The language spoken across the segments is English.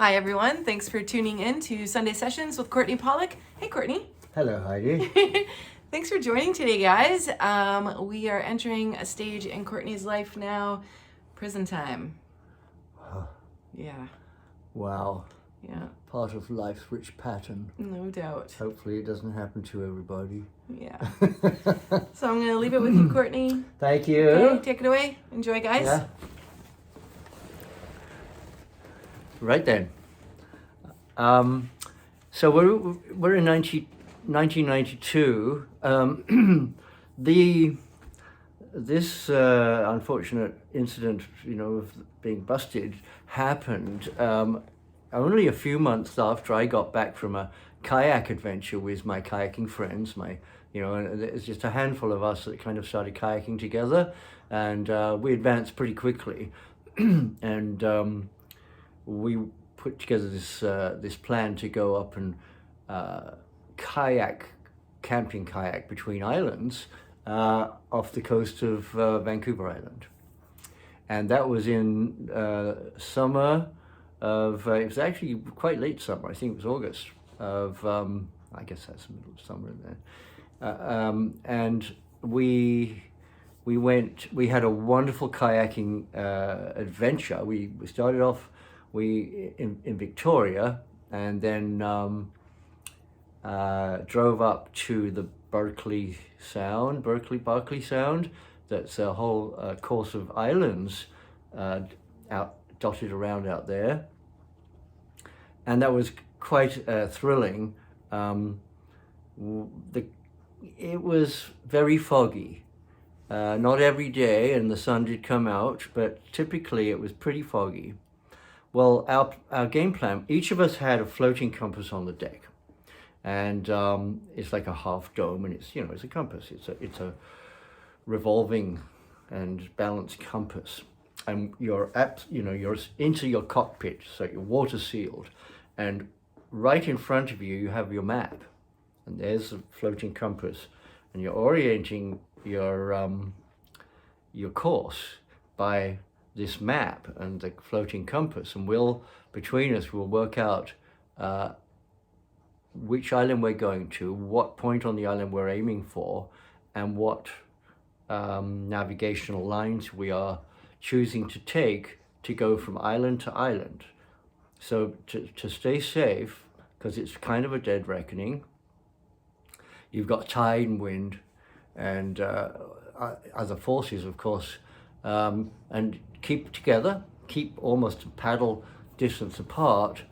Hi everyone, thanks for tuning in to Sunday Sessions with Courtenay Pollock. Hey Courtenay. Hello, Heidi. Thanks for joining today, guys. We are entering a stage in Courtenay's life now, prison time. Yeah, Wow. yeah, Part of life's rich pattern. no doubt. Hopefully it doesn't happen to everybody. Yeah. So I'm gonna leave it with you, Courtenay. Thank you. Okay, take it away. Enjoy, guys. Yeah. Right then. So we're in 1992. This unfortunate incident, of being busted, happened only a few months after I got back from a kayak adventure with my kayaking friends. And it's just a handful of us that kind of started kayaking together, and we advanced pretty quickly, and we put together this plan to go up and camping kayak between islands off the coast of Vancouver Island. And that was in summer of, it was actually quite late summer, I think it was August of, I guess that's the middle of summer then. And we had a wonderful kayaking adventure. We started off in Victoria, and then drove up to the Berkeley Sound. That's a whole course of islands dotted around out there, and that was quite thrilling. It was very foggy. Not every day, and the sun did come out, but typically it was pretty foggy. Well, our game plan, each of us had a floating compass on the deck, and it's like a half dome, and it's a compass. It's a revolving and balanced compass, and you're into your cockpit, so you're water sealed, and right in front of you you have your map, and there's a floating compass, and you're orienting your course by this map and the floating compass, and between us we'll work out which island we're going to, what point on the island we're aiming for, and what navigational lines we are choosing to take to go from island to island. So to stay safe, because it's kind of a dead reckoning, you've got tide and wind and other forces, of course, and keep together, keep almost paddle distance apart,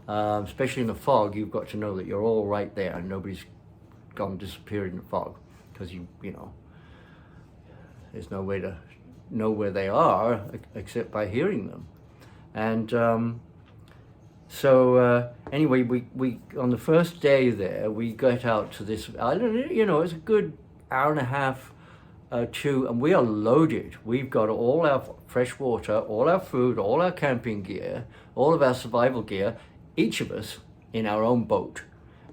especially in the fog. You've got to know that you're all right there and nobody's gone disappeared in the fog, because there's no way to know where they are except by hearing them. And so anyway, we on the first day there, we got out to this island. It's a good hour and a half, two, and we are loaded. We've got all our fresh water, all our food, all our camping gear, all of our survival gear, each of us in our own boat.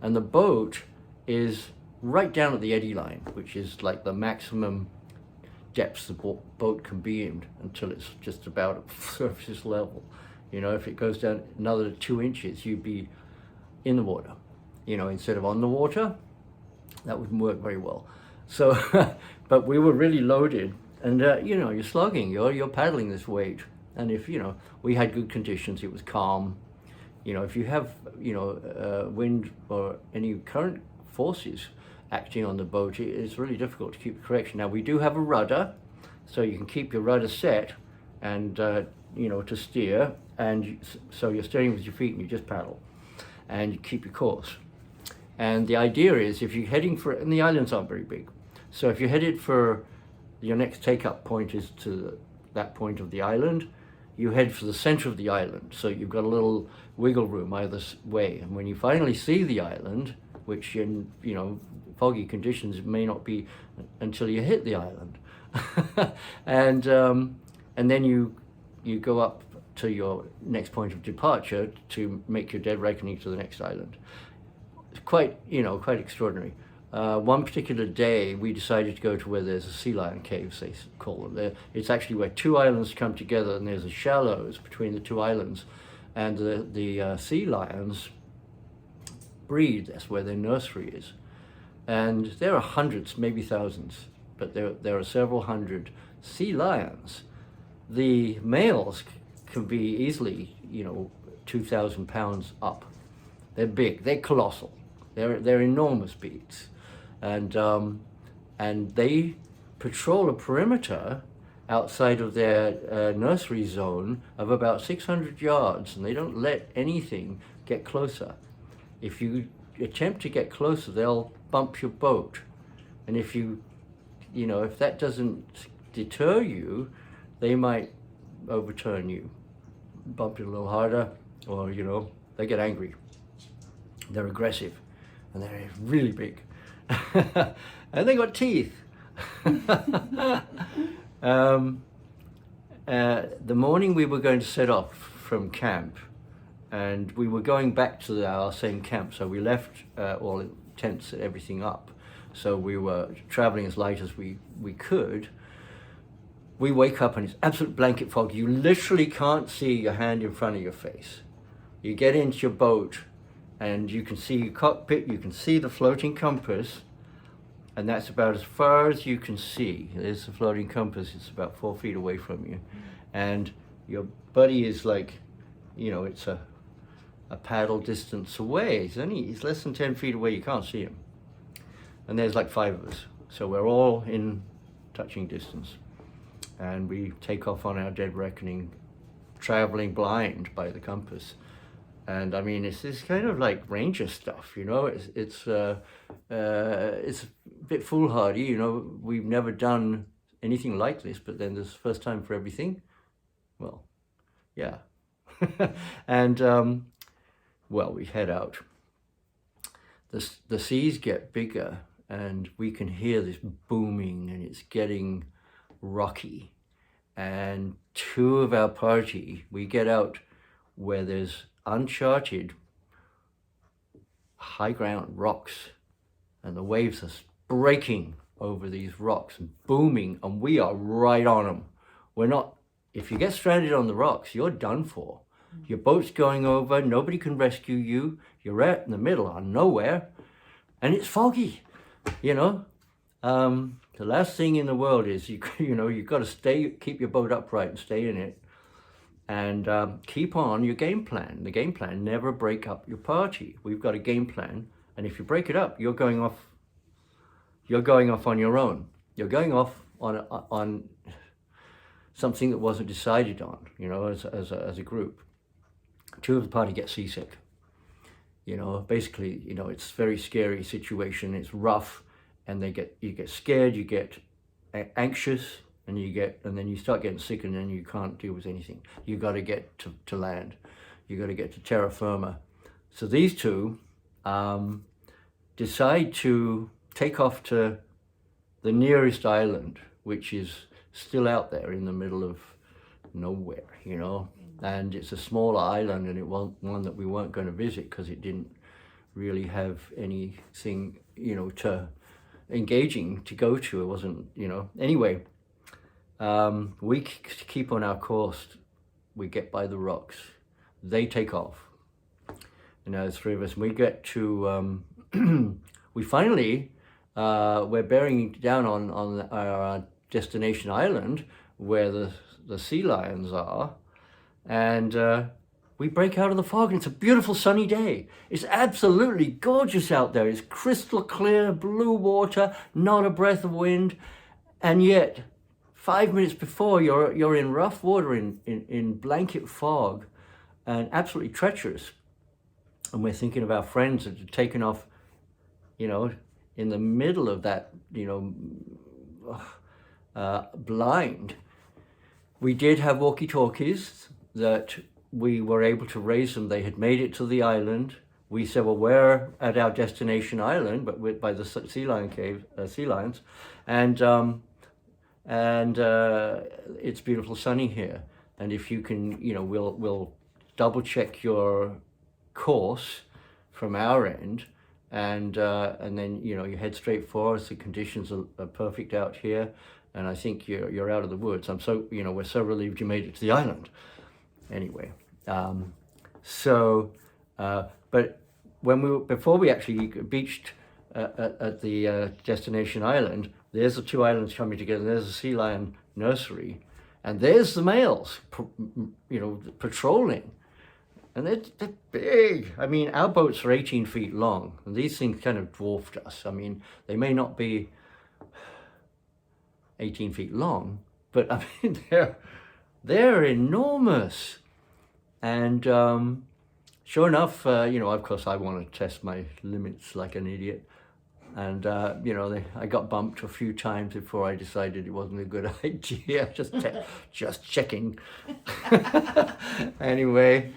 And the boat is right down at the eddy line, which is like the maximum depths the boat can be in until it's just about at surface level. If it goes down another 2 inches, you'd be in the water, instead of on the water. That wouldn't work very well. So, but we were really loaded, and you're slogging, you're paddling this weight, and if we had good conditions, it was calm. If you have wind or any current forces acting on the boat, it's really difficult to keep the correction. Now we do have a rudder, so you can keep your rudder set and to steer, and so you're steering with your feet and you just paddle and you keep your course. And the idea is, if you're heading and the islands aren't very big, so if you're headed for your next take-up point is to that point of the island, you head for the center of the island, so you've got a little wiggle room either way. And when you finally see the island, which in foggy conditions it may not be until you hit the island, and then you go up to your next point of departure to make your dead reckoning to the next island. It's quite extraordinary. One particular day, we decided to go to where there's a sea lion caves, they call them. It's actually where two islands come together, and there's a shallows between the two islands. and the sea lions breed. That's where their nursery is, and there are hundreds, maybe thousands, but there are several hundred sea lions. The males can be easily, 2,000 pounds up. They're big. They're colossal. They're enormous beasts, and they patrol a perimeter outside of their nursery zone of about 600 yards, and they don't let anything get closer. If you attempt to get closer, they'll bump your boat, and if if that doesn't deter you, they might overturn you, bump you a little harder, or they get angry. They're aggressive, and they're really big, and they got teeth. The morning we were going to set off from camp, and we were going back to our same camp, so we left all the tents and everything up. So we were traveling as light as we could. We wake up and it's absolute blanket fog. You literally can't see your hand in front of your face. You get into your boat and you can see your cockpit, you can see the floating compass, and that's about as far as you can see. There's the floating compass, it's about 4 feet away from you. And your buddy is like, it's a paddle distance away. He's less than 10 feet away, you can't see him. And there's like 5 of us. So we're all in touching distance. And we take off on our dead reckoning, traveling blind by the compass. And I mean, it's this kind of like ranger stuff, it's a bit foolhardy, we've never done anything like this, but then this first time for everything. Well, yeah. And, we head out. The seas get bigger and we can hear this booming and it's getting rocky. And 2 of our party, we get out where there's uncharted high ground rocks, and the waves are breaking over these rocks and booming, and we are right on them. We're not, if you get stranded on the rocks, you're done for. Your boat's going over, nobody can rescue you, you're out in the middle of nowhere, and it's foggy, The last thing in the world is you've got to keep your boat upright and stay in it, and keep on your game plan. The game plan: never break up your party. We've got a game plan, and if you break it up, you're going off. You're going off on your own. You're going off on something that wasn't decided on. As a group. 2 of the party get seasick. Basically, it's a very scary situation. It's rough. And you get scared, you get anxious, and then you start getting sick, and then you can't deal with anything. You got to get to land. You got to get to terra firma. So these 2 decide to take off to the nearest island, which is still out there in the middle of nowhere, And it's a smaller island, and it wasn't one that we weren't going to visit because it didn't really have anything, engaging to go to. It wasn't, Anyway, we keep on our course. We get by the rocks. They take off. And now there's 3 of us. We get to, we finally, we're bearing down on our destination island where the sea lions are. And we break out of the fog, and it's a beautiful sunny day. It's absolutely gorgeous out there. It's crystal clear, blue water, not a breath of wind. And yet, 5 minutes before, you're in rough water, in blanket fog, and absolutely treacherous. And we're thinking of our friends that had taken off, in the middle of that, blind. We did have walkie-talkies that we were able to raise them. They had made it to the island. We said, well, we're at our destination island, but we're by the sea lions, and it's beautiful sunny here. And if you can, we'll double check your course from our end, and then you head straight for us. The conditions are perfect out here, and I think you're out of the woods. I'm so we're so relieved you made it to the island. Anyway, So, but before we actually beached at the destination island, there's the two islands coming together. There's the sea lion nursery, and there's the males, patrolling. And they're big. I mean, our boats are 18 feet long, and these things kind of dwarfed us. I mean, they may not be 18 feet long, but I mean, they're enormous. And sure enough, of course, I want to test my limits like an idiot. And, I got bumped a few times before I decided it wasn't a good idea. Just checking. Anyway,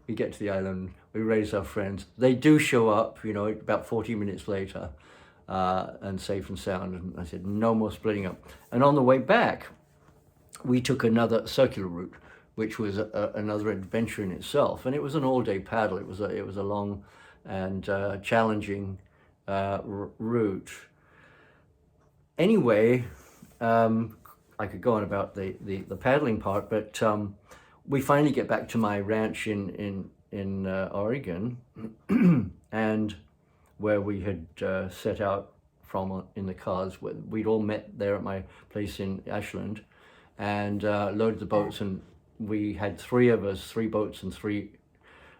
we get to the island, we raise our friends. They do show up, about 40 minutes later, and safe and sound. And I said, no more splitting up. And on the way back, we took another circular route, which was another adventure in itself. And it was an all-day paddle. It was a long and challenging route. Anyway, I could go on about the paddling part, but we finally get back to my ranch in Oregon, and where we had set out from in the cars. We'd all met there at my place in Ashland, and loaded the boats, and we had three boats and three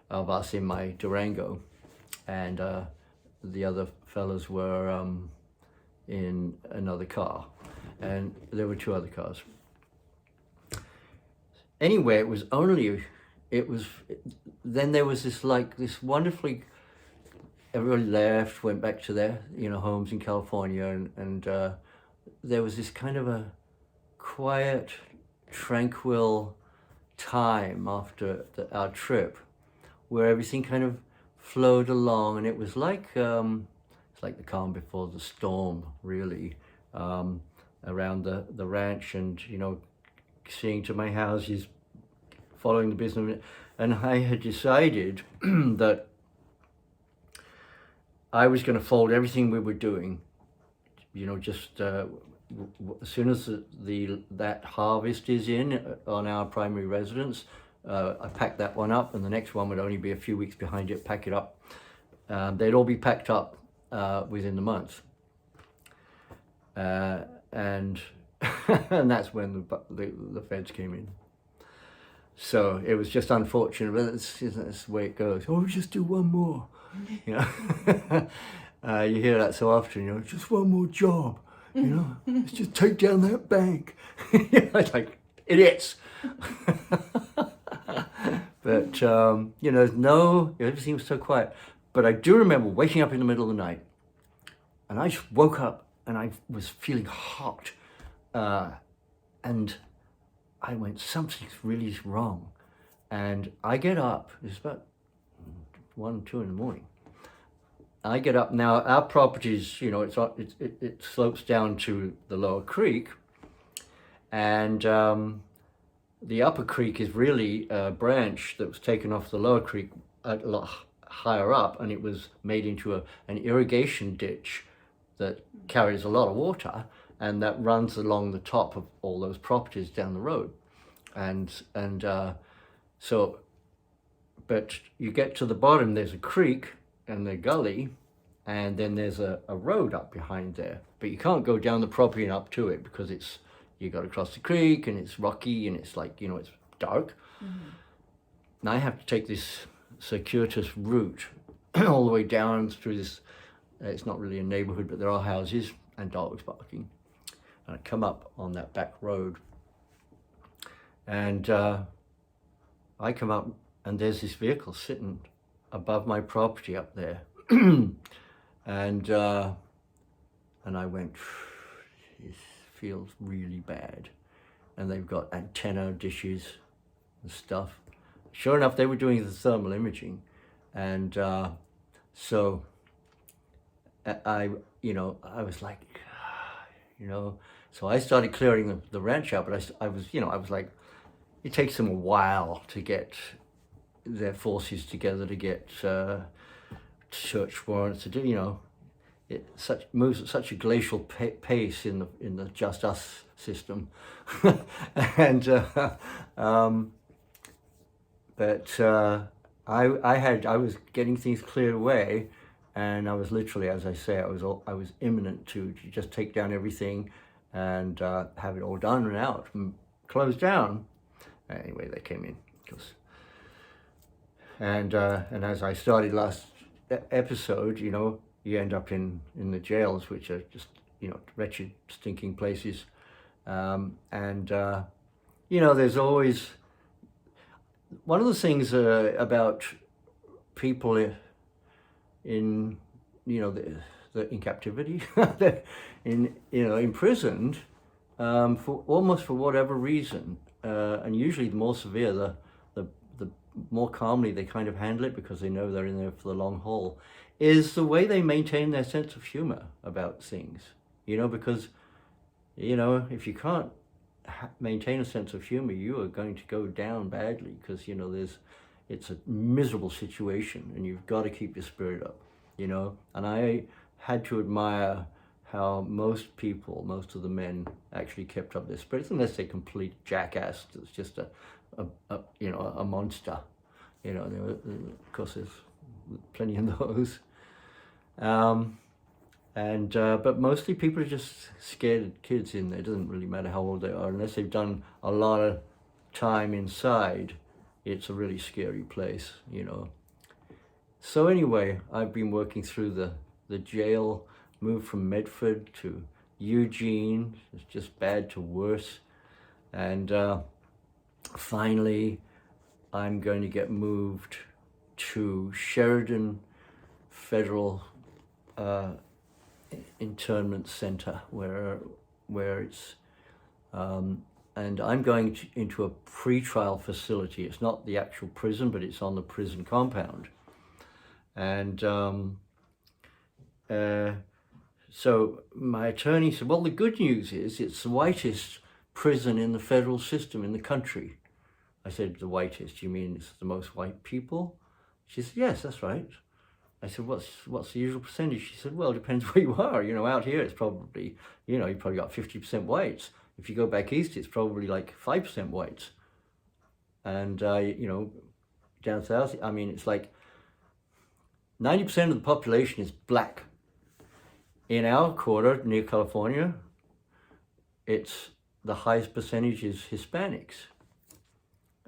of us in my Durango, and the other fellas were in another car, and there were two other cars. Anyway, then there was this wonderfully, everybody left, went back to their, homes in California, and there was this kind of a quiet, tranquil time after our trip, where everything kind of flowed along, and it was like, it's like the calm before the storm, really, around the ranch, and, seeing to my houses, following the business. And I had decided that I was going to fold everything we were doing, just as soon as that harvest is in on our primary residence, I packed that one up, and the next one would only be a few weeks behind it, pack it up. They'd all be packed up within the month. And and that's when the feds came in. So it was just unfortunate, but that's the way it goes. Oh, just do one more. You hear that so often, just one more job. Let's just take down that bank. It's like, idiots. But, everything was so quiet. But I do remember waking up in the middle of the night, and I just woke up and I was feeling hot. And I went, something's really wrong. And I get up, it's about 1, 2 in the morning. I get up. Now, our properties, it slopes down to the lower creek, and the upper creek is really a branch that was taken off the lower creek a lot higher up, and it was made into an irrigation ditch that carries a lot of water, and that runs along the top of all those properties down the road. But you get to the bottom, there's a creek and a gully, and then there's a road up behind there. But you can't go down the property and up to it, because you got to cross the creek, and it's rocky, and it's like, it's dark. Mm-hmm. And I have to take this circuitous route all the way down through this, it's not really a neighborhood, but there are houses and dogs barking. And I come up on that back road, and I come up, and there's this vehicle sitting above my property up there. And I went, this feels really bad. And they've got antenna dishes and stuff. Sure enough, they were doing the thermal imaging. And so I was like, so I started clearing the ranch out, but I was like, it takes them a while to get their forces together to get search warrants to do, it moves at such a glacial pace in the Just Us system. And But I was getting things cleared away, and I was literally, as I say, I was imminent to just take down everything and have it all done and out and closed down. Anyway, they came in, and as I started last episode, you know, you end up in the jails, which are just, you know, wretched, stinking places, and you know, there's always one of the things about people in, you know, the in captivity, in, you know, imprisoned, for almost for whatever reason, and usually the more severe, the more calmly they kind of handle it, because they know they're in there for the long haul, is the way they maintain their sense of humor about things. You know, because, you know, if you can't maintain a sense of humor, you are going to go down badly, because, you know, it's a miserable situation, and you've got to keep your spirit up, you know. And I had to admire how most of the men actually kept up their spirits, unless they complete jackass. It's just a you know, a monster, you know. Of course, there's plenty of those. But mostly people are just scared kids in there. It doesn't really matter how old they are, unless they've done a lot of time inside. It's a really scary place, you know. So anyway, I've been working through the jail, moved from Medford to Eugene. It's just bad to worse. And finally, I'm going to get moved to Sheridan Federal Internment Center, where it's and I'm going into a pre-trial facility. It's not the actual prison, but it's on the prison compound. And so my attorney said, well, the good news is it's the whitest prison in the federal system in the country. I said, the whitest, you mean it's the most white people? She said, yes, that's right. I said, what's the usual percentage? She said, well, it depends where you are. You know, out here it's probably, you know, you've probably got 50% whites. If you go back east, it's probably like 5% whites. And, you know, down south, I mean, it's like 90% of the population is black. In our quarter, near California, it's the highest percentage is Hispanics.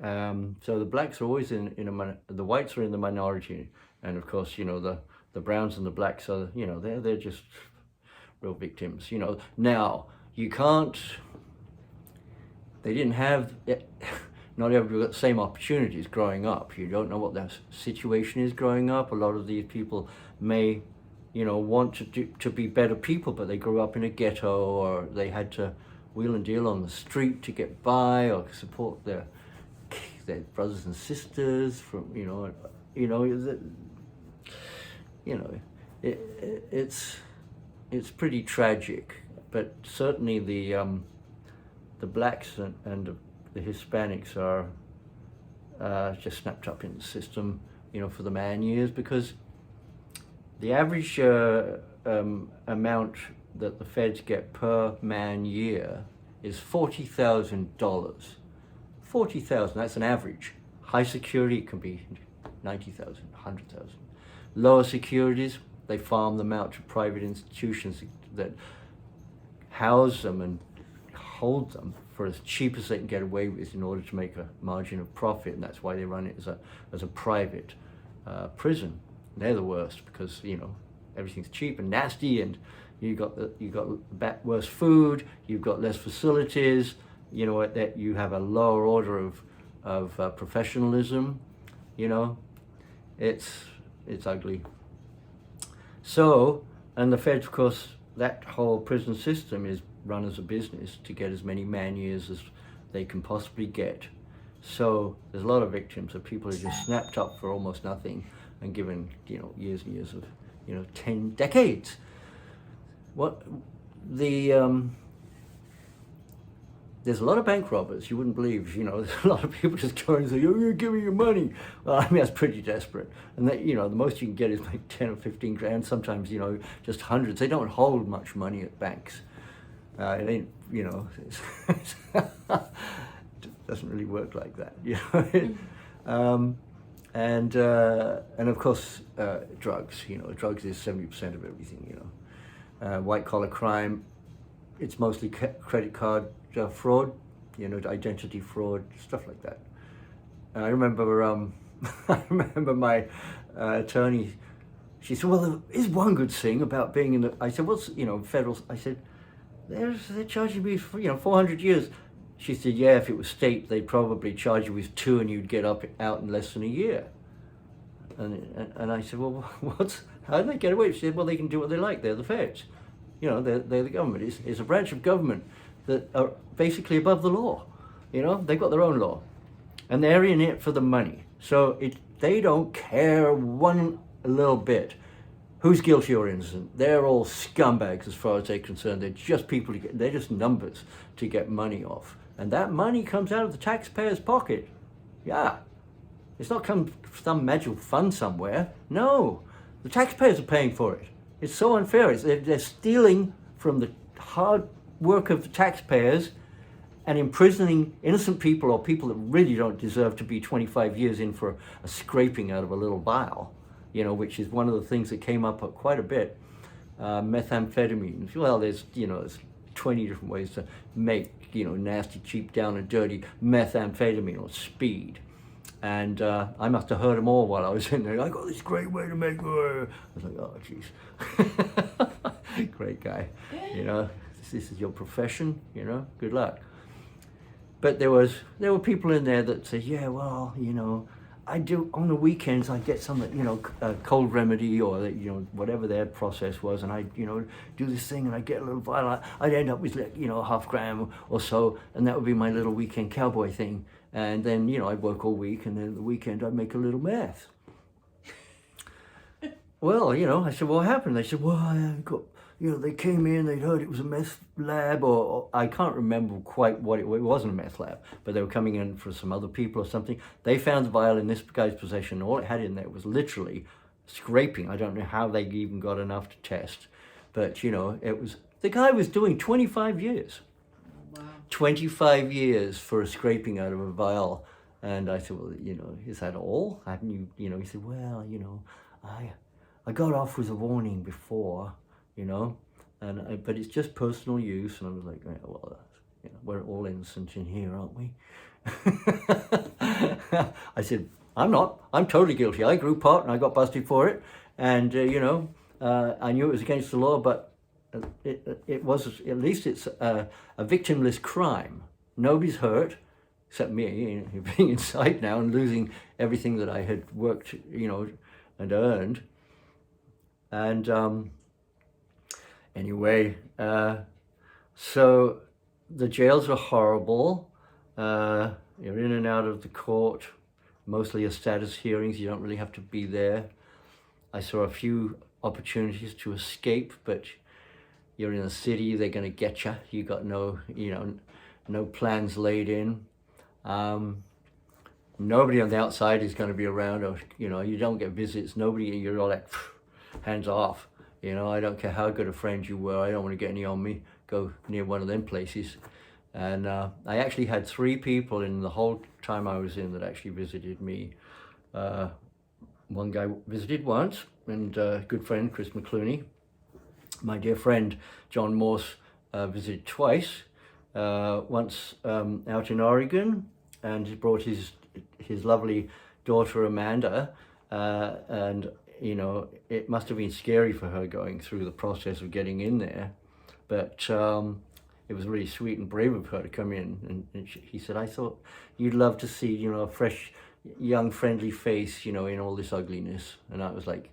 So the blacks are always the whites are in the minority. And of course, you know, the browns and the blacks are, you know, they're just real victims, you know. Now, you can't, they didn't have, not everybody got the same opportunities growing up. You don't know what their situation is growing up. A lot of these people may, you know, want to be better people, but they grew up in a ghetto, or they had to wheel and deal on the street to get by, or support their brothers and sisters from, it's pretty tragic. But certainly the blacks and the Hispanics are just snapped up in the system, you know, for the man years, because the average amount that the feds get per man year is $40,000. 40,000, that's an average. High security, it can be 90,000, 100,000. Lower securities, they farm them out to private institutions that house them and hold them for as cheap as they can get away with in order to make a margin of profit, and that's why they run it as a private prison. They're the worst, because, you know, everything's cheap and nasty, and you got worse food, you've got less facilities, you know, that you have a lower order of professionalism, you know. It's ugly. So, and the feds, of course, that whole prison system is run as a business to get as many man years as they can possibly get. So there's a lot of victims of people who are just snapped up for almost nothing and given, you know, years and years of, you know, 10 decades. There's a lot of bank robbers, you wouldn't believe, you know. There's a lot of people just go and say, oh, you're giving your money. Well, I mean, that's pretty desperate. And that, you know, the most you can get is like 10 or 15 grand, sometimes, you know, just hundreds. They don't hold much money at banks. It ain't, you know, it doesn't really work like that, you know. And of course, drugs. Drugs is 70% of everything. White collar crime. It's mostly credit card fraud. Identity fraud, stuff like that. And I remember, I remember my attorney. She said, "Well, there is one good thing about being in the." I said, "What's federal?" I said, "They're charging me for 400 years." She said, "Yeah, if it was state, they'd probably charge you with 2, and you'd get out in less than a year." And I said, "Well, how do they get away?" She said, "Well, they can do what they like. They're the feds. They're the government. It's a branch of government that are basically above the law. They've got their own law, and they're in it for the money. So they don't care one little bit who's guilty or innocent. They're all scumbags as far as they're concerned. They're just people. They're just numbers to get money off, and that money comes out of the taxpayer's pocket. Yeah, it's not come from some magical fund somewhere. No, the taxpayers are paying for it. It's so unfair. They're stealing from the hard work of the taxpayers and imprisoning innocent people or people that really don't deserve to be 25 years in for a scraping out of a little vial, which is one of the things that came up quite a bit. Methamphetamines. Well, there's 20 different ways to make, nasty, cheap, down and dirty methamphetamine or speed. And I must have heard them all while I was in there. I got this great way to make. I was like, oh, jeez. Great guy. This is your profession. Good luck. But there were people in there that said, yeah, well, I do on the weekends. I get some, cold remedy or whatever their process was, and I, do this thing, and I get a little vial. I'd end up with half gram or so, and that would be my little weekend cowboy thing. And then, I'd work all week, and then the weekend I'd make a little meth. Well, I said, what happened? They said, well, I got, they came in, they'd heard it was a meth lab, or I can't remember quite what it wasn't a meth lab, but they were coming in for some other people or something. They found the vial in this guy's possession. All it had in there was literally scraping. I don't know how they even got enough to test, but, it was, the guy was doing 25 years. Wow. 25 years for a scraping out of a vial. And I said, well, is that all? Haven't you, he said, well, I got off with a warning before, but it's just personal use. And I was like, yeah, well, we're all innocent in here, aren't we? I said, I'm not. I'm totally guilty. I grew pot and I got busted for it. And, I knew it was against the law, but it was, at least it's a victimless crime. Nobody's hurt, except me, being inside now and losing everything that I had worked, and earned. And anyway, so the jails are horrible. You're in and out of the court, mostly a status hearings. You don't really have to be there. I saw a few opportunities to escape, but you're in a city, they're going to get you. You got no plans laid in. Nobody on the outside is going to be around, or you don't get visits. Nobody, you're all like hands off. I don't care how good a friend you were. I don't want to get any on me. Go near one of them places. And I actually had 3 people in the whole time I was in that actually visited me. One guy visited once, and good friend Chris McClooney. My dear friend John Morse visited twice. Once out in Oregon, and he brought his lovely daughter Amanda, and it must have been scary for her going through the process of getting in there, but it was really sweet and brave of her to come in. And he said, I thought you'd love to see a fresh, young, friendly face in all this ugliness. And I was like,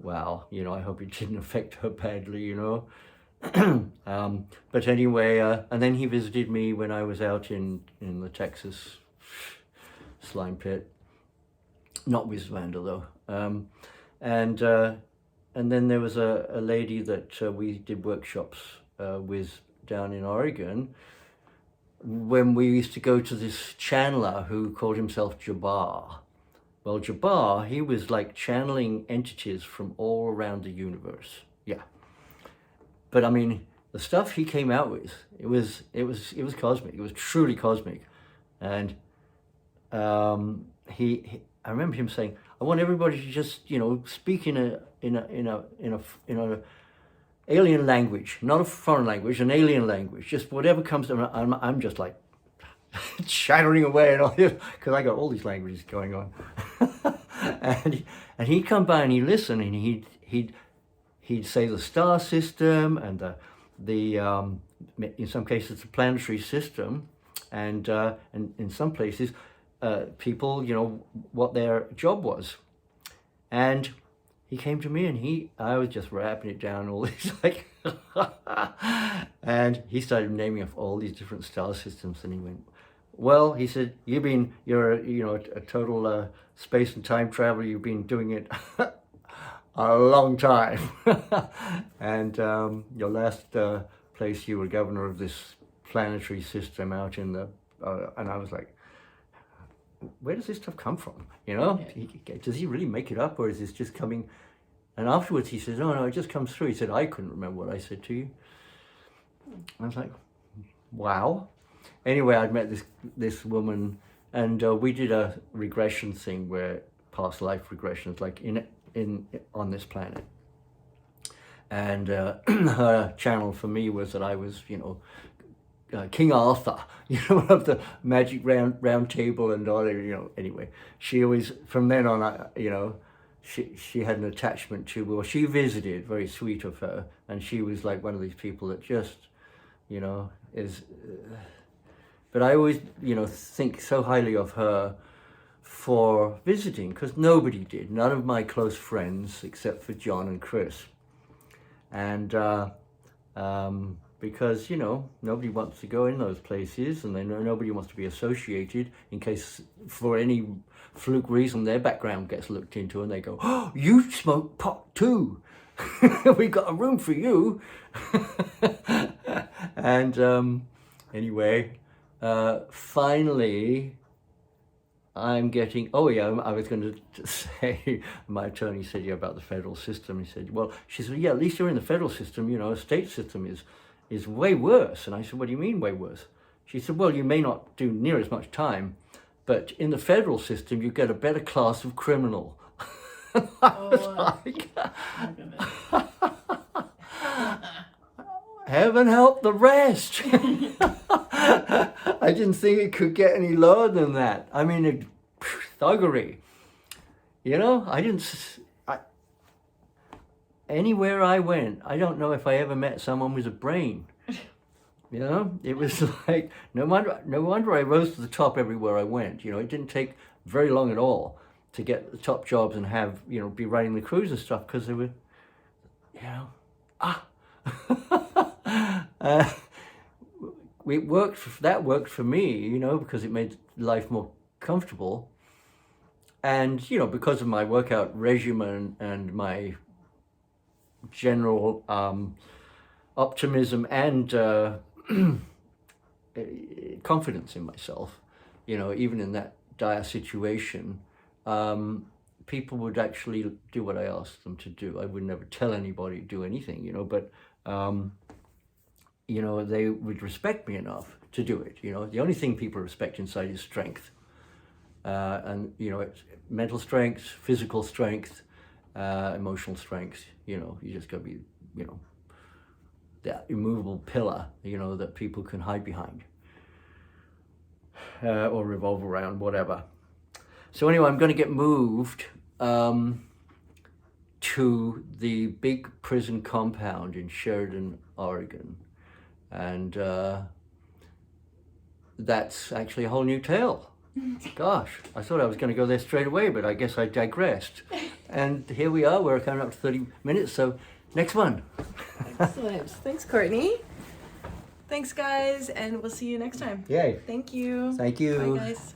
wow, I hope it didn't affect her badly, But anyway, and then he visited me when I was out in the Texas slime pit, not with Vanda though. And then there was a lady that we did workshops with down in Oregon, when we used to go to this channeler who called himself Jabbar. Well, Jabbar, he was like channeling entities from all around the universe. Yeah. But I mean, the stuff he came out with, it was cosmic. It was truly cosmic. And I remember him saying, I want everybody to just, speak in a alien language, not a foreign language, an alien language, just whatever comes to me. I'm just like chattering away and all this, because I got all these languages going on. and he'd come by and he'd listen, and he'd say the star system and the in some cases the planetary system, and in some places people, what their job was. And he came to me and I was just wrapping it down, all these like, and he started naming off all these different star systems, and he went, well, he said, you're a total space and time traveler, you've been doing it a long time. And your last place, you were governor of this planetary system out in the, and I was like, where does this stuff come from? Does he really make it up, or is this just coming? And afterwards he says, oh no, it just comes through. He said, I couldn't remember what I said to you. I was like, wow. Anyway, I'd met this woman, and we did a regression thing, where past life regressions, like in on this planet. And her channel for me was that I was, King Arthur, of the magic round table and all, anyway. She always, from then on, she had an attachment to, well, she visited, very sweet of her, and she was like one of these people that just, is, but I always, think so highly of her for visiting, because nobody did, none of my close friends, except for John and Chris. And because, nobody wants to go in those places, and they know nobody wants to be associated, in case for any fluke reason their background gets looked into and they go, oh, you smoke pot too. We got a room for you. And anyway, finally, I'm getting, I was going to say, my attorney said, about the federal system. He said, well, she said, at least you're in the federal system, a state system is way worse. And I said, what do you mean way worse? She said, well, you may not do near as much time, but in the federal system, you get a better class of criminal. I was like, heaven help the rest. I didn't think it could get any lower than that. I mean, thuggery. Anywhere I went, I don't know if I ever met someone with a brain. It was like, no wonder I rose to the top everywhere I went. It didn't take very long at all to get the top jobs and have, be running the crews and stuff, because they were, that worked for me, because it made life more comfortable. And, because of my workout regimen and my general optimism and confidence in myself, even in that dire situation, people would actually do what I asked them to do. I would never tell anybody to do anything, but they would respect me enough to do it. The only thing people respect inside is strength. And, it's mental strength, physical strength, emotional strength. You just got to be, that immovable pillar, that people can hide behind. Or revolve around, whatever. So anyway, I'm going to get moved to the big prison compound in Sheridan, Oregon. And that's actually a whole new tale. Gosh, I thought I was going to go there straight away, but I guess I digressed. And here we are, we're coming up to 30 minutes, so next one. Excellent. Thanks, Courtney. Thanks, guys, and we'll see you next time. Yay. Thank you. Thank you. Bye, guys.